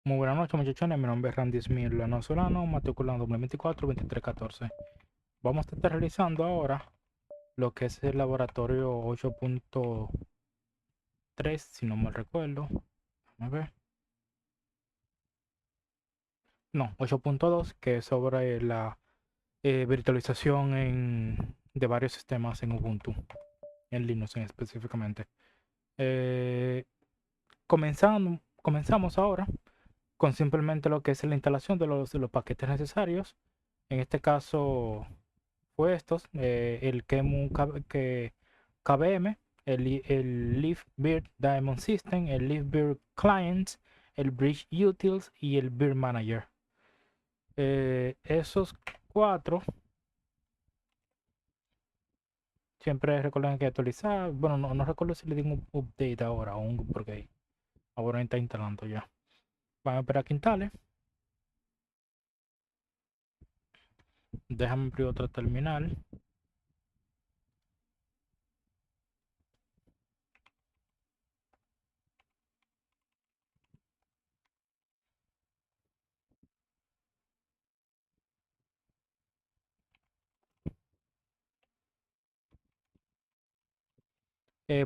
Muy buenas noches, muchachones. Mi nombre es Randy Smith venezolano, matrícula 2024-2314. Vamos a estar realizando ahora lo que es el laboratorio 8.3, si no mal recuerdo. A ver. No, 8.2, que es sobre la virtualización de varios sistemas en Ubuntu, en Linux específicamente. Eh, comenzamos ahora con simplemente lo que es la instalación de los paquetes necesarios. En este caso fue estos, el KVM, el LiveBeard Diamond System, el LiveBeard Clients, el Bridge Utils y el Beard Manager. Esos cuatro siempre recuerden que actualizar. Bueno, no recuerdo si le di un update ahora porque ahora está instalando ya. Van a esperar que instale. Déjame abrir otra terminal.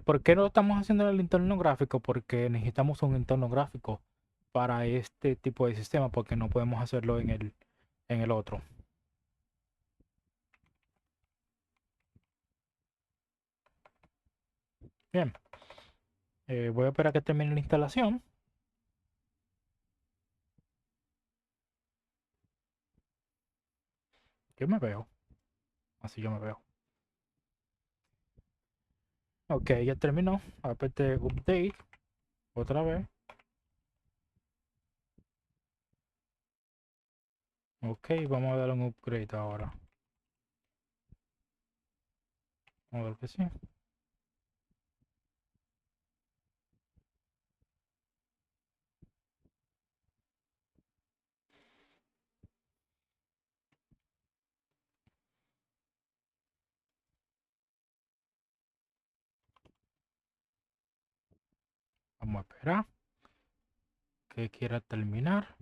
¿Por qué no estamos haciendo el entorno gráfico? Porque necesitamos un entorno gráfico para este tipo de sistema, porque no podemos hacerlo en el otro. Bien, voy a esperar a que termine la instalación. Yo me veo, así yo me veo. Ok, ya terminó. Aperte update otra vez. Ok, vamos a darle un upgrade ahora. Vamos a ver que sí. Vamos a esperar que quiera terminar.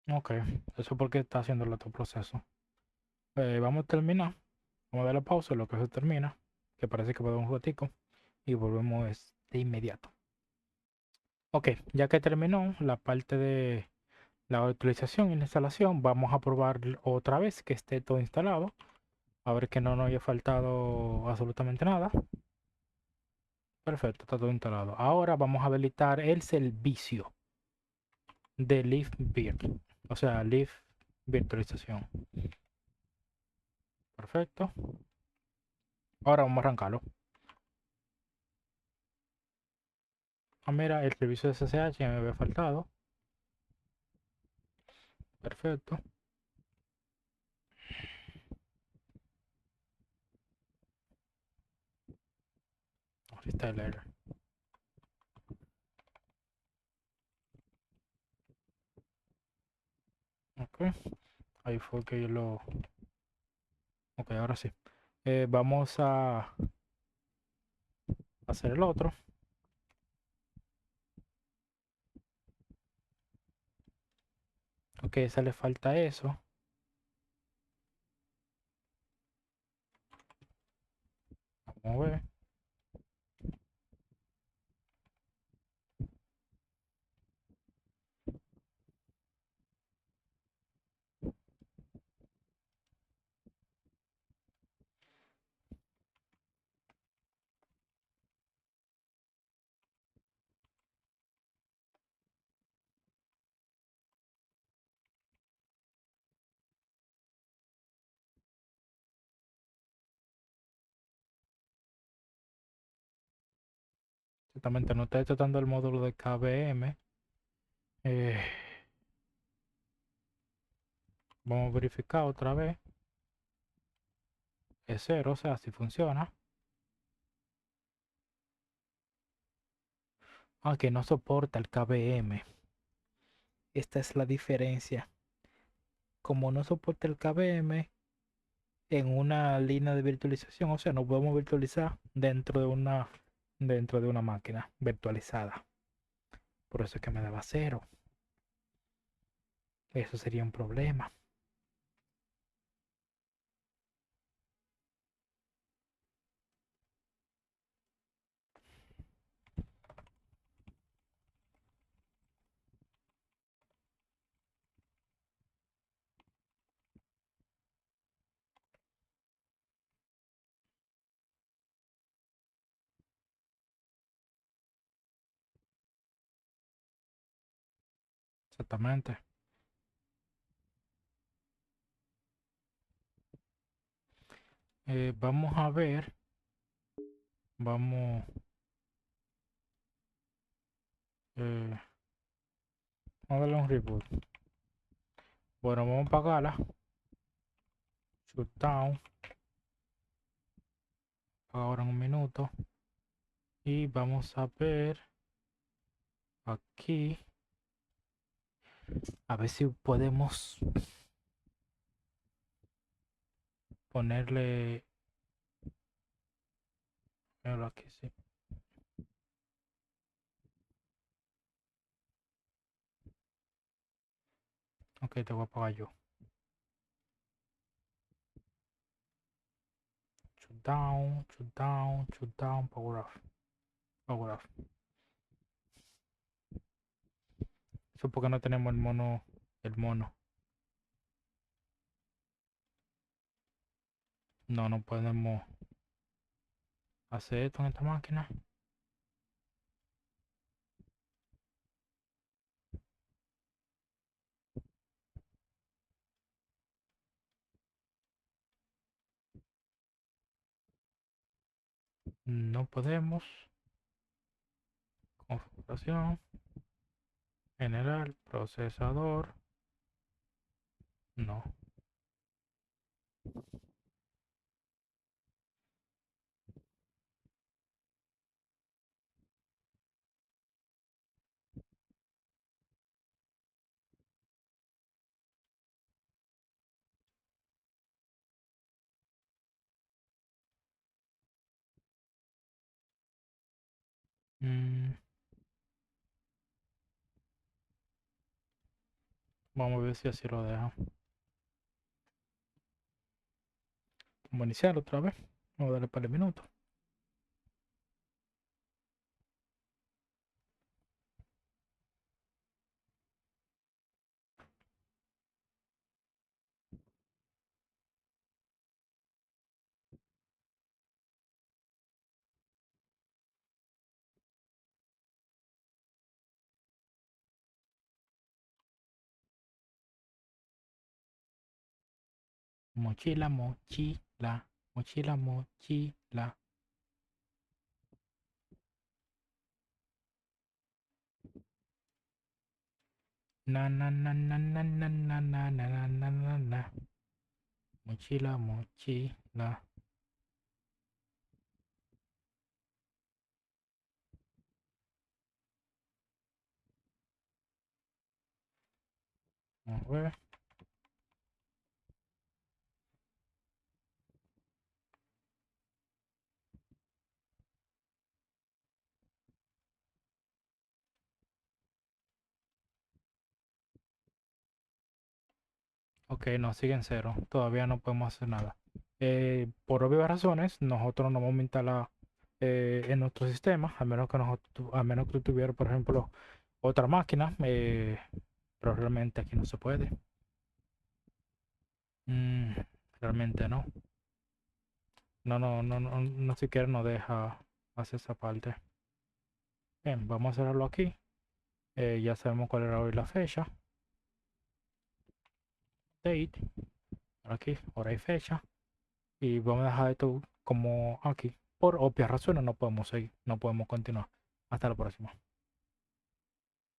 Ok, eso es porque está haciendo el otro proceso. Vamos a terminar. Vamos a darle pausa en lo que se termina. Que parece que va a dar un ratico. Y volvemos de inmediato. Ok, ya que terminó la parte de la utilización y la instalación, vamos a probar otra vez que esté todo instalado. A ver que no nos haya faltado absolutamente nada. Perfecto, está todo instalado. Ahora vamos a habilitar el servicio de LiveBeard. O sea, Live Virtualización. Perfecto. Ahora vamos a arrancarlo. Ah, mira, el servicio de SSH ya me había faltado. Perfecto. Ahora está el error. Ok. Ahí fue que yo lo... Ok, ahora sí. Vamos a hacer el otro. Ok, esa le falta eso. Vamos a ver. Exactamente, no está tratando el módulo de KVM. Eh, Vamos a verificar otra vez. Es cero, o sea, si funciona. Aunque no soporta el KVM. Esta es la diferencia. Como no soporta el KVM en una línea de virtualización, o sea, no podemos virtualizar dentro de una máquina virtualizada. Por eso es que me daba cero. Eso sería un problema. Exactamente. Vamos a ver. Vamos. eh, Vamos a darle un reboot. Bueno, vamos a apagarla. Shutdown. Ahora en un minuto. Y vamos a ver aquí. A ver si podemos ponerle. Míralo aquí, sí. Ok, te voy a apagar yo. Shutdown, shutdown, shutdown, power off. Power off. Eso porque no tenemos el mono. El mono. No, no podemos hacer esto en esta máquina. No podemos. Configuración. General. Procesador. No. Mm, Vamos a ver si así lo deja. Vamos a iniciar otra vez. Vamos a darle para el minuto. Mochila, mochila. Mochila, mochila. Na na na na na na na na na na na na na. Mochila, mochila. Vamos a ver. Ok, no, sigue en cero. Todavía no podemos hacer nada. Por obvias razones, nosotros no vamos a instalar en nuestro sistema, a menos que tú tuvieras, por ejemplo, otra máquina. Pero realmente aquí no se puede. Mm, Realmente no. No, no, no, no, no siquiera nos deja hacer esa parte. Bien, vamos a cerrarlo aquí. Ya sabemos cuál era hoy la fecha. Date. Aquí, hora y fecha. Y vamos a dejar esto como aquí. Por obvias razones no podemos seguir, no podemos continuar. Hasta la próxima.